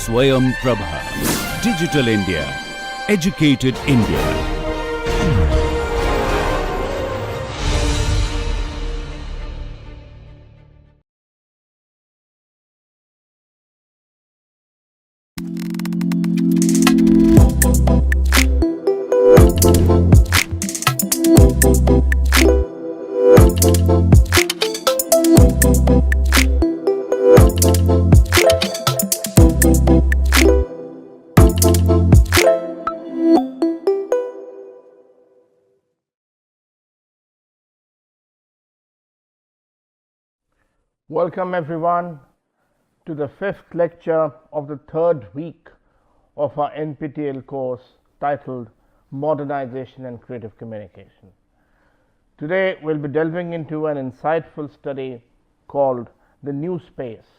Swayam Prabha. Digital India. Educated India. Welcome everyone to the fifth lecture of the third week of our NPTEL course titled Modernization and Creative Communication. Today we'll be delving into an insightful study called The New Space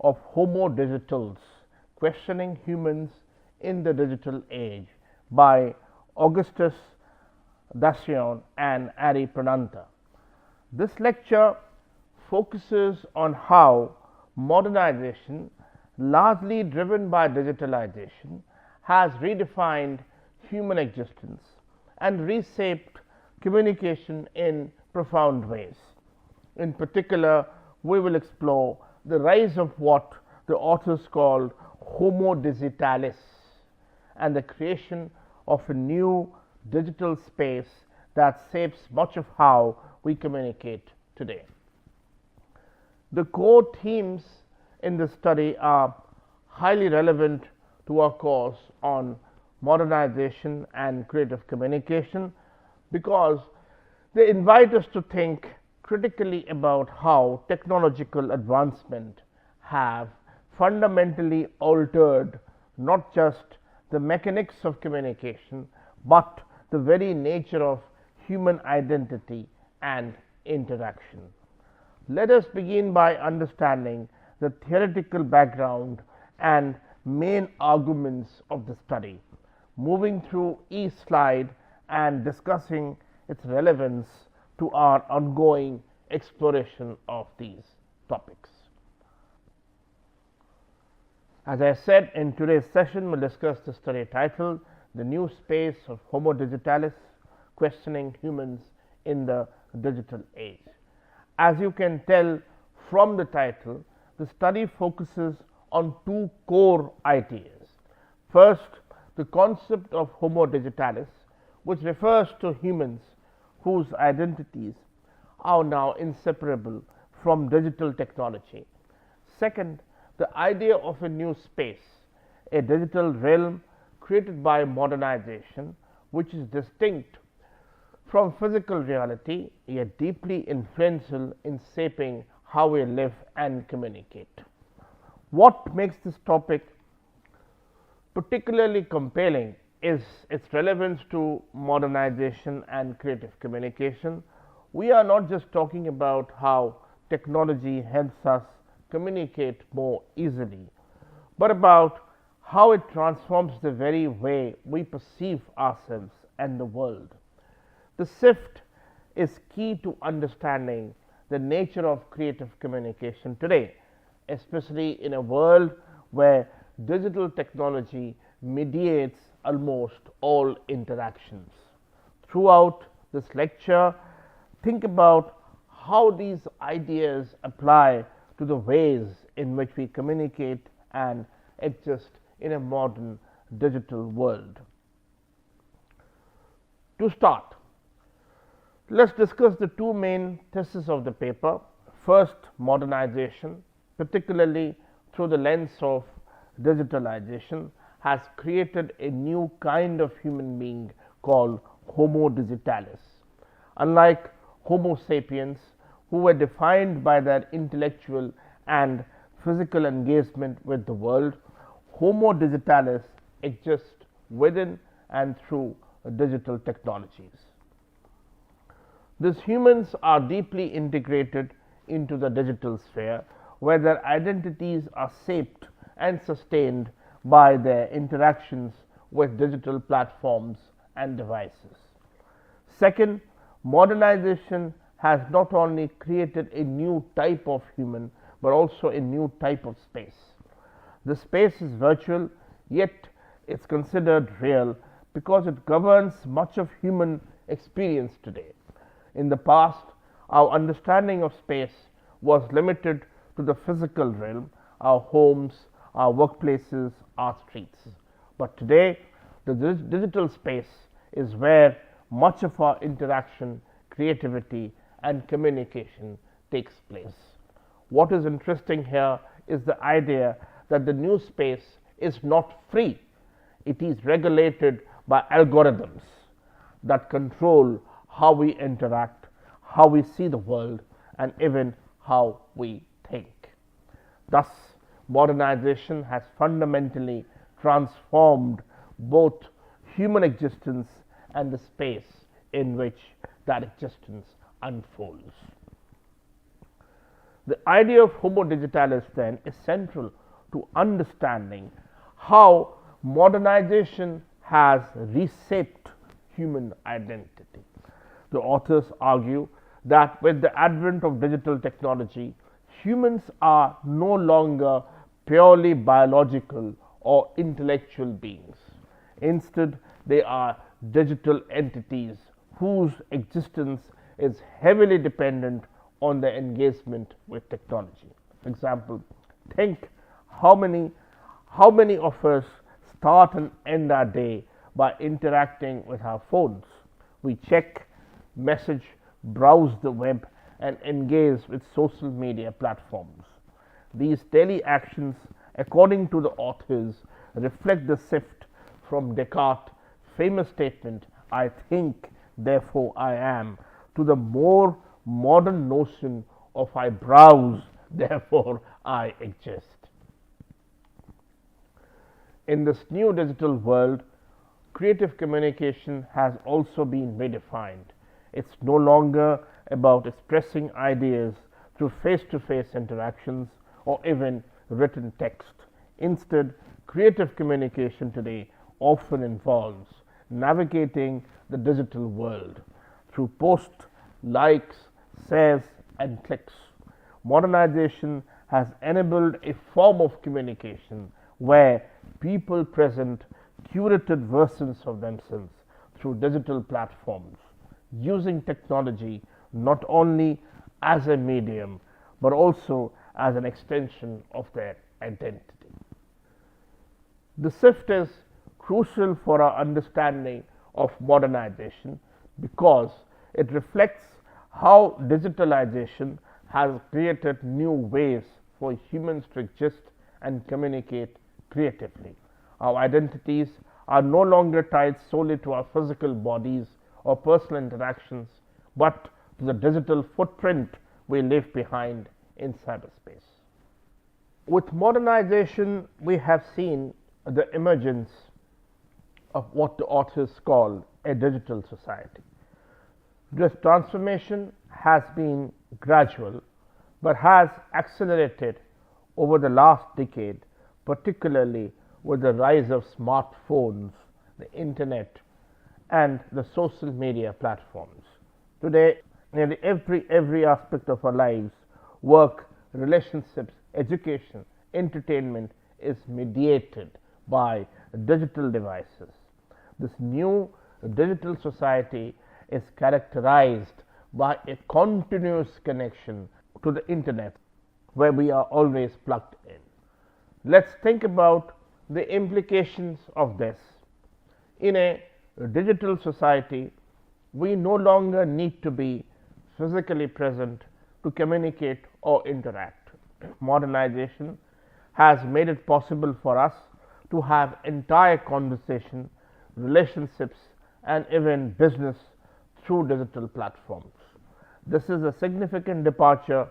of Homo Digitalis, Questioning Humans in the Digital Age by Augustus Dacian and Ari Prananta. This lecture focuses on how modernization, largely driven by digitalization, has redefined human existence and reshaped communication in profound ways. In particular, we will explore the rise of what the authors called Homo Digitalis and the creation of a new digital space that shapes much of how we communicate today. The core themes in this study are highly relevant to our course on modernization and creative communication because they invite us to think critically about how technological advancement have fundamentally altered not just the mechanics of communication, but the very nature of human identity and interaction. Let us begin by understanding the theoretical background and main arguments of the study, moving through each slide and discussing its relevance to our ongoing exploration of these topics. As I said, in today's session, we'll discuss the study titled The New Space of Homo Digitalis, Questioning Humans in the Digital Age. As you can tell from the title, the study focuses on two core ideas. First, the concept of Homo Digitalis, which refers to humans whose identities are now inseparable from digital technology. Second, the idea of a new space, a digital realm created by modernization, which is distinct from physical reality, yet deeply influential in shaping how we live and communicate. What makes this topic particularly compelling is its relevance to modernization and creative communication. We are not just talking about how technology helps us communicate more easily, but about how it transforms the very way we perceive ourselves and the world. The shift is key to understanding the nature of creative communication today, especially in a world where digital technology mediates almost all interactions. Throughout this lecture, think about how these ideas apply to the ways in which we communicate and exist in a modern digital world. To start, let's discuss the two main theses of the paper. First, modernization, particularly through the lens of digitalization, has created a new kind of human being called Homo Digitalis. Unlike Homo sapiens, who were defined by their intellectual and physical engagement with the world, Homo Digitalis exists within and through digital technologies. These humans are deeply integrated into the digital sphere, where their identities are shaped and sustained by their interactions with digital platforms and devices. Second, modernization has not only created a new type of human, but also a new type of space. The space is virtual, yet it's considered real because it governs much of human experience today. In the past, our understanding of space was limited to the physical realm, our homes, our workplaces, our streets. But today, the digital space is where much of our interaction, creativity, and communication takes place. What is interesting here is the idea that the new space is not free. It is regulated by algorithms that control how we interact, how we see the world, and even how we think. Thus, modernization has fundamentally transformed both human existence and the space in which that existence unfolds. The idea of Homo Digitalis then is central to understanding how modernization has reshaped human identity. The authors argue that with the advent of digital technology, humans are no longer purely biological or intellectual beings. Instead, they are digital entities whose existence is heavily dependent on their engagement with technology. For example, think how many of us start and end our day by interacting with our phones. We check, message, browse the web, and engage with social media platforms. These daily actions, according to the authors, reflect the shift from Descartes' famous statement, I think, therefore I am, to the more modern notion of I browse, therefore I exist. In this new digital world, creative communication has also been redefined. It's no longer about expressing ideas through face-to-face interactions or even written text. Instead, creative communication today often involves navigating the digital world through posts, likes, shares, and clicks. Modernization has enabled a form of communication where people present curated versions of themselves through digital platforms, using technology not only as a medium but also as an extension of their identity. The shift is crucial for our understanding of modernization because it reflects how digitalization has created new ways for humans to exist and communicate creatively. Our identities are no longer tied solely to our physical bodies or personal interactions, but to the digital footprint we leave behind in cyberspace. With modernization, we have seen the emergence of what the authors call a digital society. This transformation has been gradual but has accelerated over the last decade, particularly with the rise of smartphones, the internet, and the social media platforms. Today, nearly every aspect of our lives, work, relationships, education, entertainment, is mediated by digital devices. This new digital society is characterized by a continuous connection to the internet where we are always plugged in. Let's think about the implications of this. In a digital society, we no longer need to be physically present to communicate or interact. Modernization has made it possible for us to have entire conversation, relationships, and even business through digital platforms. This is a significant departure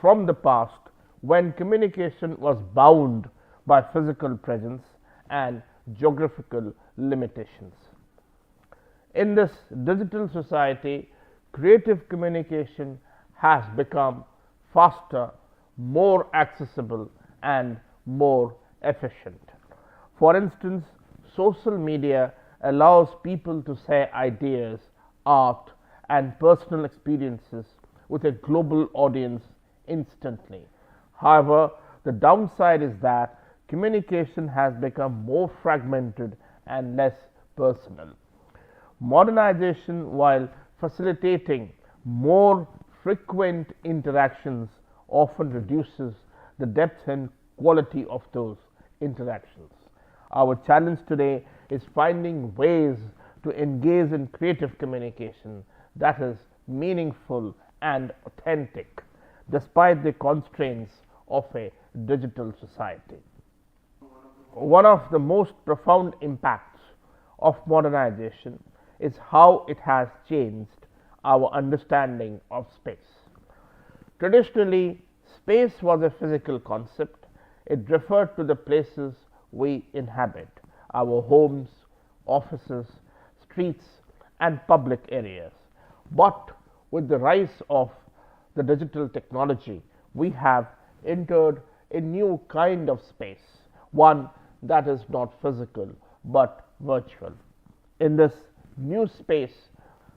from the past when communication was bound by physical presence and geographical limitations. In this digital society, creative communication has become faster, more accessible, and more efficient. For instance, social media allows people to share ideas, art, and personal experiences with a global audience instantly. However, the downside is that communication has become more fragmented and less personal. Modernization, while facilitating more frequent interactions, often reduces the depth and quality of those interactions. Our challenge today is finding ways to engage in creative communication that is meaningful and authentic, despite the constraints of a digital society. One of the most profound impacts of modernization is how it has changed our understanding of space. Traditionally, space was a physical concept. It referred to the places we inhabit, our homes, offices, streets, and public areas. But with the rise of the digital technology, we have entered a new kind of space, one that is not physical but virtual. In this new space,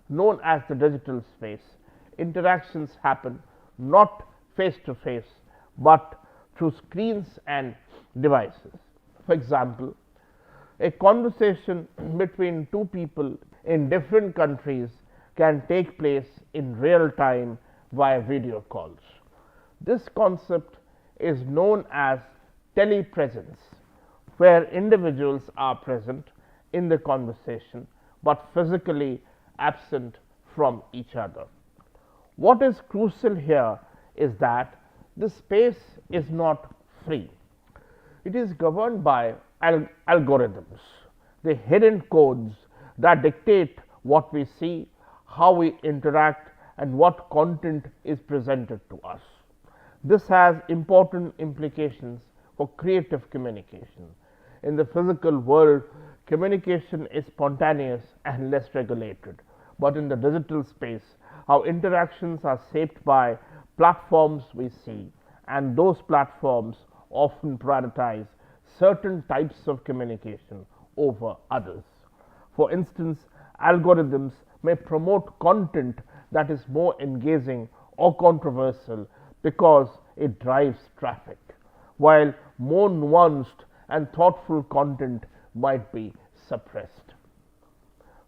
known as the digital space, interactions happen not face to face but through screens and devices. For example, a conversation between two people in different countries can take place in real time via video calls. This concept is known as telepresence, where individuals are present in the conversation but physically absent from each other. What is crucial here is that the space is not free. It is governed by algorithms, the hidden codes that dictate what we see, how we interact, and what content is presented to us. This has important implications for creative communication. In the physical world, communication is spontaneous and less regulated. But in the digital space, our interactions are shaped by platforms we see, and those platforms often prioritize certain types of communication over others. For instance, algorithms may promote content that is more engaging or controversial because it drives traffic, while more nuanced and thoughtful content might be suppressed.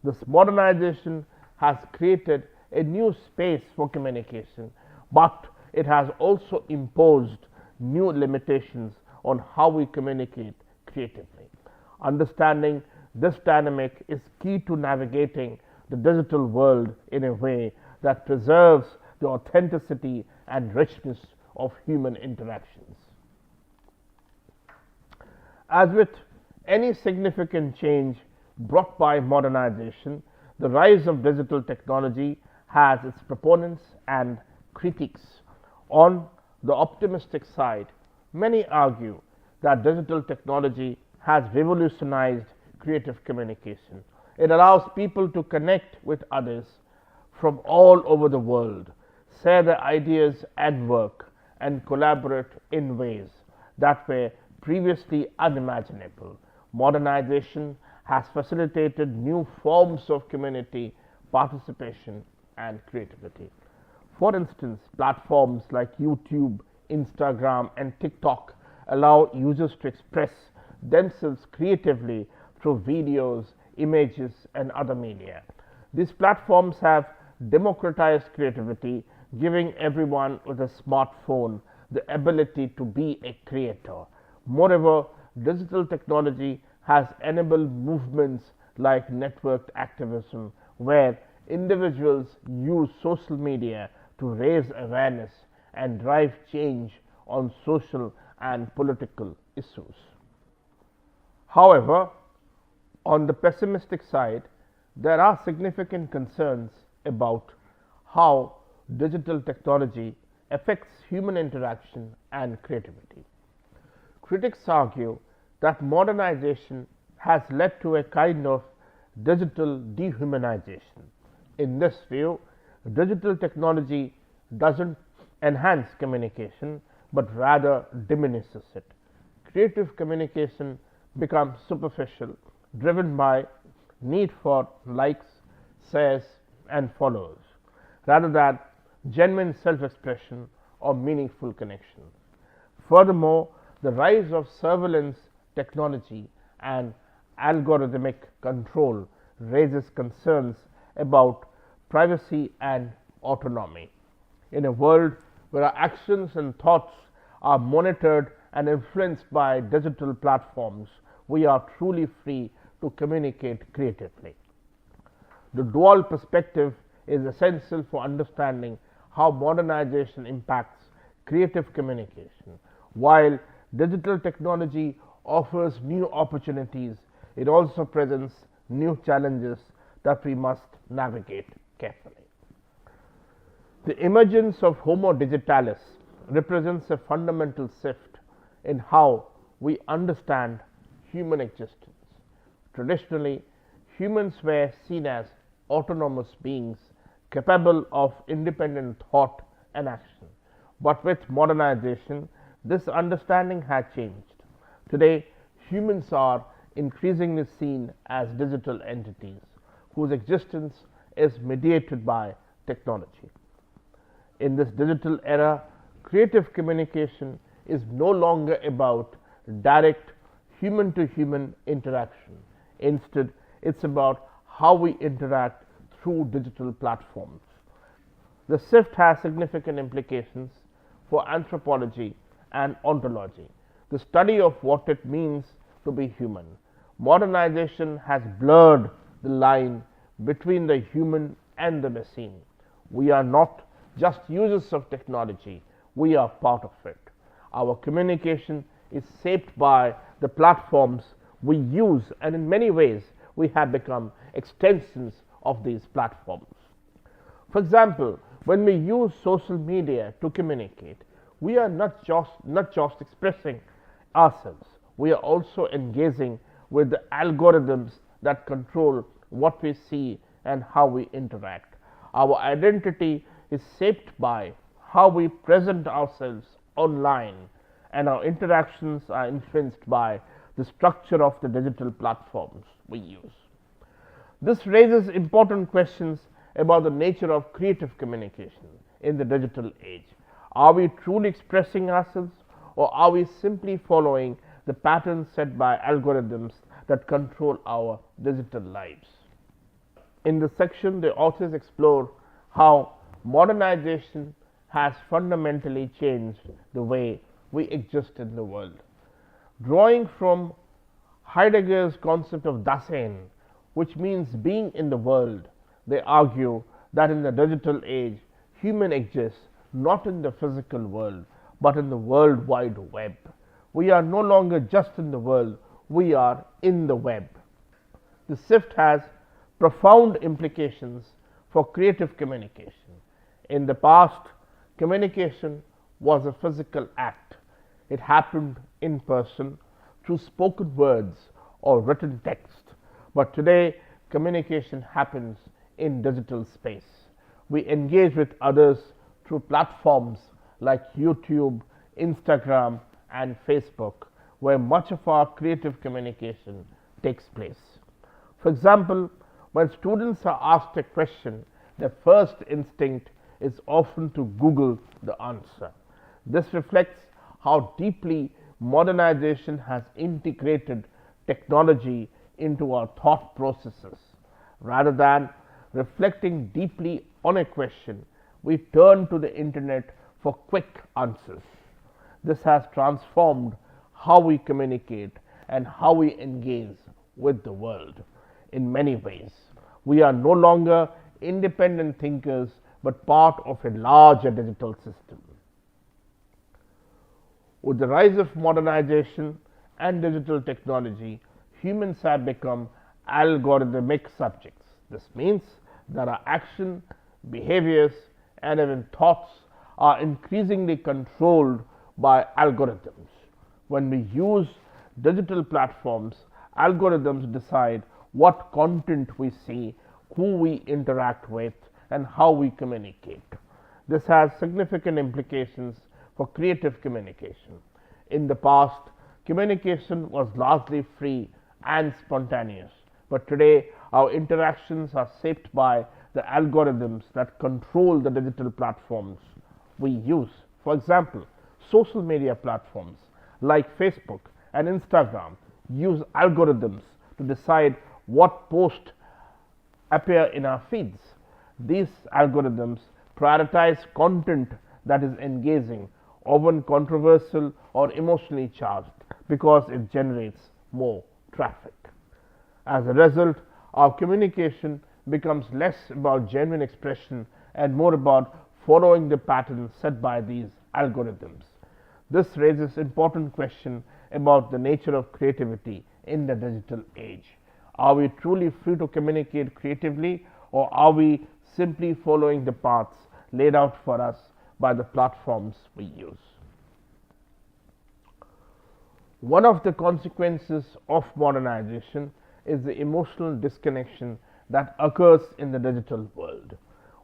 This modernization has created a new space for communication, but it has also imposed new limitations on how we communicate creatively. Understanding this dynamic is key to navigating the digital world in a way that preserves the authenticity and richness of human interactions. As with any significant change brought by modernization, the rise of digital technology has its proponents and critics. On the optimistic side, many argue that digital technology has revolutionized creative communication. It allows people to connect with others from all over the world, share their ideas and work, and collaborate in ways that were previously unimaginable. Modernization has facilitated new forms of community participation and creativity. For instance, platforms like YouTube, Instagram, and TikTok allow users to express themselves creatively through videos, images, and other media. These platforms have democratized creativity, giving everyone with a smartphone the ability to be a creator. Moreover, digital technology has enabled movements like networked activism, where individuals use social media to raise awareness and drive change on social and political issues. However, on the pessimistic side, there are significant concerns about how digital technology affects human interaction and creativity. Critics argue that modernization has led to a kind of digital dehumanization. In this view, digital technology doesn't enhance communication but rather diminishes it. Creative communication becomes superficial, driven by need for likes, shares, and followers, rather than genuine self expression or meaningful connection. Furthermore, The rise of surveillance technology and algorithmic control raises concerns about privacy and autonomy. In a world where our actions and thoughts are monitored and influenced by digital platforms, we are truly free to communicate creatively. The dual perspective is essential for understanding how modernization impacts creative communication. While digital technology offers new opportunities, it also presents new challenges that we must navigate carefully. The emergence of Homo Digitalis represents a fundamental shift in how we understand human existence. Traditionally, humans were seen as autonomous beings capable of independent thought and action. But with modernization, this understanding has changed. Today, humans are increasingly seen as digital entities whose existence is mediated by technology. In this digital era, creative communication is no longer about direct human to human interaction. Instead, it's about how we interact through digital platforms. The shift has significant implications for anthropology and ontology, the study of what it means to be human. Modernization has blurred the line between the human and the machine. We are not just users of technology, we are part of it. Our communication is shaped by the platforms we use, and in many ways, we have become extensions of these platforms. For example, when we use social media to communicate, we are not just expressing ourselves, we are also engaging with the algorithms that control what we see and how we interact. Our identity is shaped by how we present ourselves online, and our interactions are influenced by the structure of the digital platforms we use. This raises important questions about the nature of creative communication in the digital age. Are we truly expressing ourselves, or are we simply following the patterns set by algorithms that control our digital lives? In this section, the authors explore how modernization has fundamentally changed the way we exist in the world. Drawing from Heidegger's concept of Dasein, which means being in the world, they argue that in the digital age, human exists not in the physical world, but in the World Wide Web. We are no longer just in the world, we are in the web. The shift has profound implications for creative communication. In the past, communication was a physical act. It happened in person through spoken words or written text. But today, communication happens in digital space. We engage with others through platforms like YouTube, Instagram, and Facebook, where much of our creative communication takes place. For example, when students are asked a question, their first instinct is often to Google the answer. This reflects how deeply modernization has integrated technology into our thought processes. Rather than reflecting deeply on a question, we turn to the internet for quick answers. This has transformed how we communicate and how we engage with the world. In many ways, we are no longer independent thinkers but part of a larger digital system. With the rise of modernization and digital technology, humans have become algorithmic subjects. This means that our action, behaviors, and even thoughts are increasingly controlled by algorithms. When we use digital platforms, algorithms decide what content we see, who we interact with, and how we communicate. This has significant implications for creative communication. In the past, communication was largely free and spontaneous, but today our interactions are shaped by the algorithms that control the digital platforms we use. For example, social media platforms like Facebook and Instagram, use algorithms to decide what posts appear in our feeds. These algorithms prioritize content that is engaging, often controversial or emotionally charged, because it generates more traffic. As a result, our communication becomes less about genuine expression and more about following the patterns set by these algorithms. This raises important questions about the nature of creativity in the digital age. Are we truly free to communicate creatively, or are we simply following the paths laid out for us by the platforms we use? One of the consequences of modernization is the emotional disconnection that occurs in the digital world.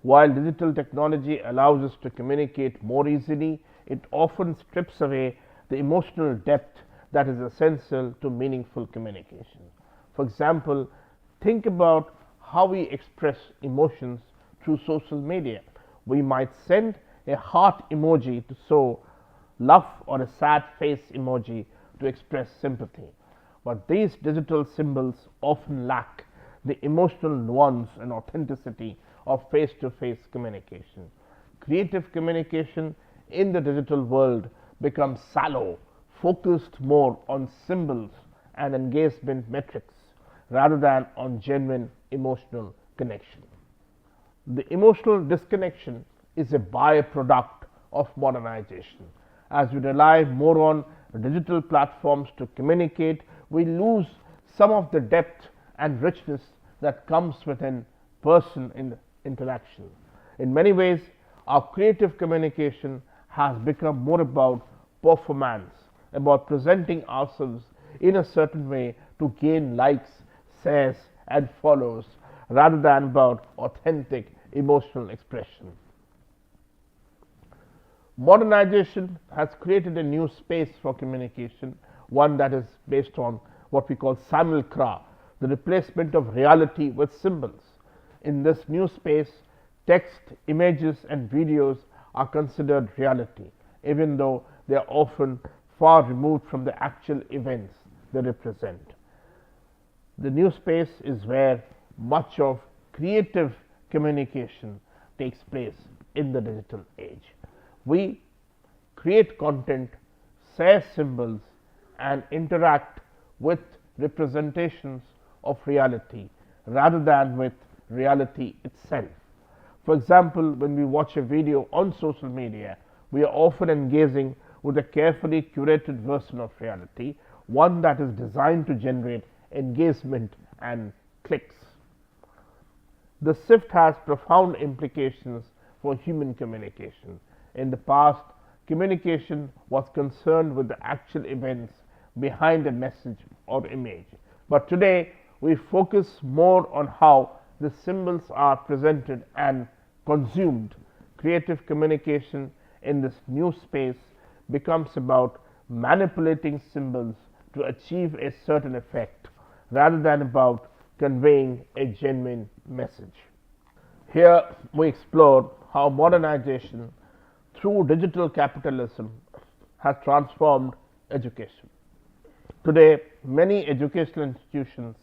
While digital technology allows us to communicate more easily, it often strips away the emotional depth that is essential to meaningful communication. For example, think about how we express emotions through social media. We might send a heart emoji to show love or a sad face emoji to express sympathy. But these digital symbols often lack the emotional nuance and authenticity of face to face communication. Creative communication in the digital world becomes shallow, focused more on symbols and engagement metrics rather than on genuine emotional connection. The emotional disconnection is a byproduct of modernization. As we rely more on digital platforms to communicate, we lose some of the depth and richness that comes within person interaction. In many ways, our creative communication has become more about performance, about presenting ourselves in a certain way to gain likes, shares, and follows, rather than about authentic emotional expression. Modernization has created a new space for communication, one that is based on what we call simulacra, the replacement of reality with symbols. In this new space, text, images, and videos are considered reality, even though they are often far removed from the actual events they represent. The new space is where much of creative communication takes place in the digital age. We create content, share symbols, and interact with representations of reality rather than with reality itself. For example, when we watch a video on social media, we are often engaging with a carefully curated version of reality, one that is designed to generate engagement and clicks. The shift has profound implications for human communication. In the past, communication was concerned with the actual events behind a message or image. But today, we focus more on how the symbols are presented and consumed. Creative communication in this new space becomes about manipulating symbols to achieve a certain effect rather than about conveying a genuine message. Here we explore how modernization through digital capitalism has transformed education. Today, many educational institutions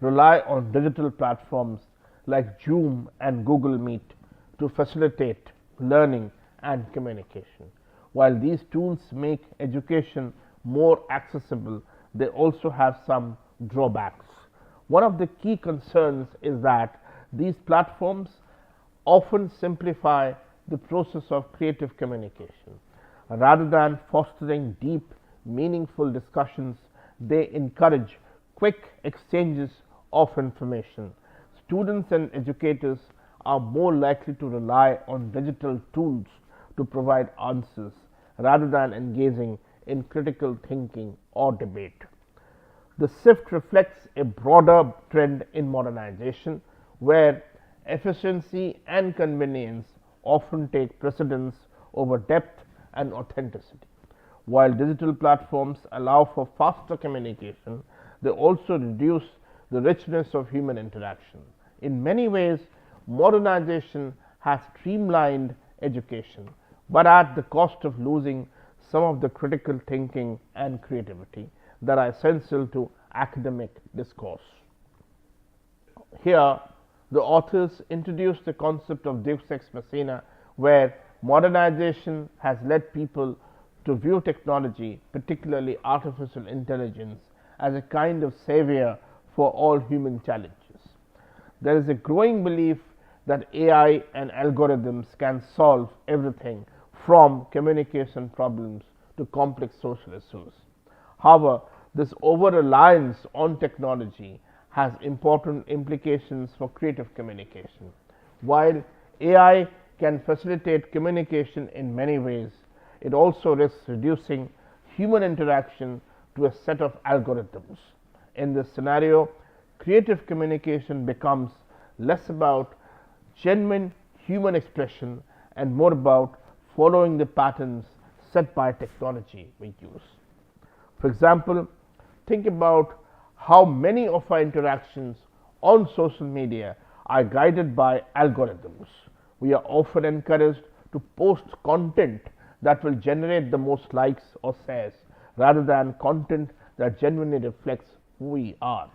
rely on digital platforms like Zoom and Google Meet to facilitate learning and communication. While these tools make education more accessible, they also have some drawbacks. One of the key concerns is that these platforms often simplify the process of creative communication. Rather than fostering deep, meaningful discussions, they encourage quick exchanges of information. Students and educators are more likely to rely on digital tools to provide answers rather than engaging in critical thinking or debate. The shift reflects a broader trend in modernization where efficiency and convenience often take precedence over depth and authenticity. While digital platforms allow for faster communication, they also reduce the richness of human interaction. In many ways, modernization has streamlined education, but at the cost of losing some of the critical thinking and creativity that are essential to academic discourse. Here, the authors introduce the concept of Deus ex machina, where modernization has led people to view technology, particularly artificial intelligence, as a kind of savior for all human challenges. There is a growing belief that AI and algorithms can solve everything from communication problems to complex social issues. However, this over-reliance on technology has important implications for creative communication. While AI can facilitate communication in many ways, it also risks reducing human interaction to a set of algorithms. In this scenario, creative communication becomes less about genuine human expression and more about following the patterns set by technology we use. For example, think about how many of our interactions on social media are guided by algorithms. We are often encouraged to post content that will generate the most likes or shares rather than content that genuinely reflects who we are.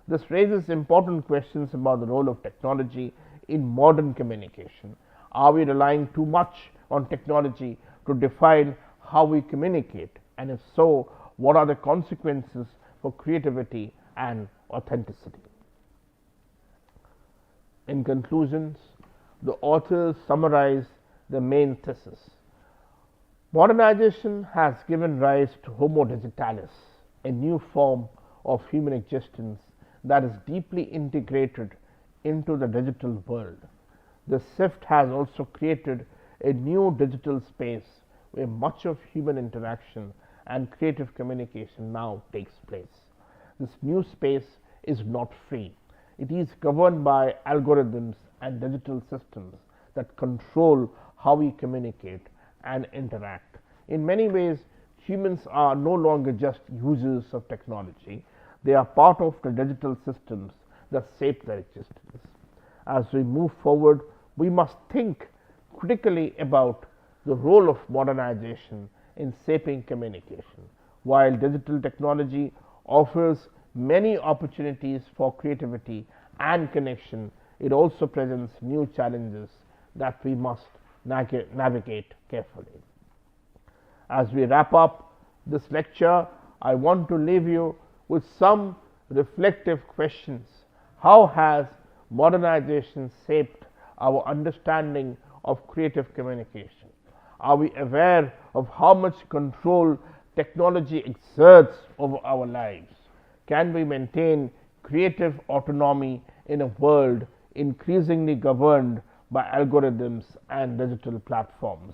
This raises important questions about the role of technology in modern communication. Are we relying too much on technology to define how we communicate? And if so, what are the consequences for creativity and authenticity? In conclusions, the authors summarize the main thesis. Modernization has given rise to Homo Digitalis, a new form of human existence that is deeply integrated into the digital world. This shift has also created a new digital space where much of human interaction and creative communication now takes place. This new space is not free. It is governed by algorithms and digital systems that control how we communicate and interact. In many ways, humans are no longer just users of technology, they are part of the digital systems that shape their existence. As we move forward, we must think critically about the role of modernization in shaping communication. While digital technology offers many opportunities for creativity and connection, it also presents new challenges that we must navigate carefully. As we wrap up this lecture, I want to leave you with some reflective questions. How has modernization shaped our understanding of creative communication? Are we aware of how much control technology exerts over our lives? Can we maintain creative autonomy in a world increasingly governed by algorithms and digital platforms?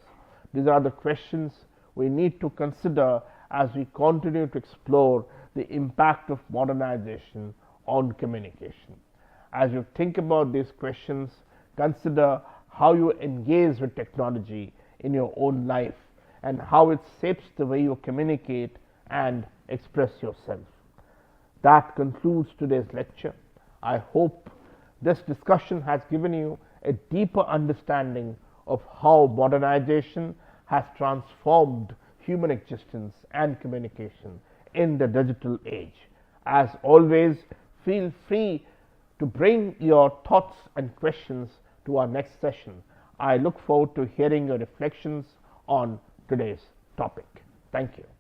These are the questions we need to consider as we continue to explore the impact of modernization on communication. As you think about these questions, consider how you engage with technology in your own life and how it shapes the way you communicate and express yourself. That concludes today's lecture. I hope this discussion has given you a deeper understanding of how modernization has transformed human existence and communication in the digital age. As always, feel free to bring your thoughts and questions to our next session. I look forward to hearing your reflections on today's topic. Thank you.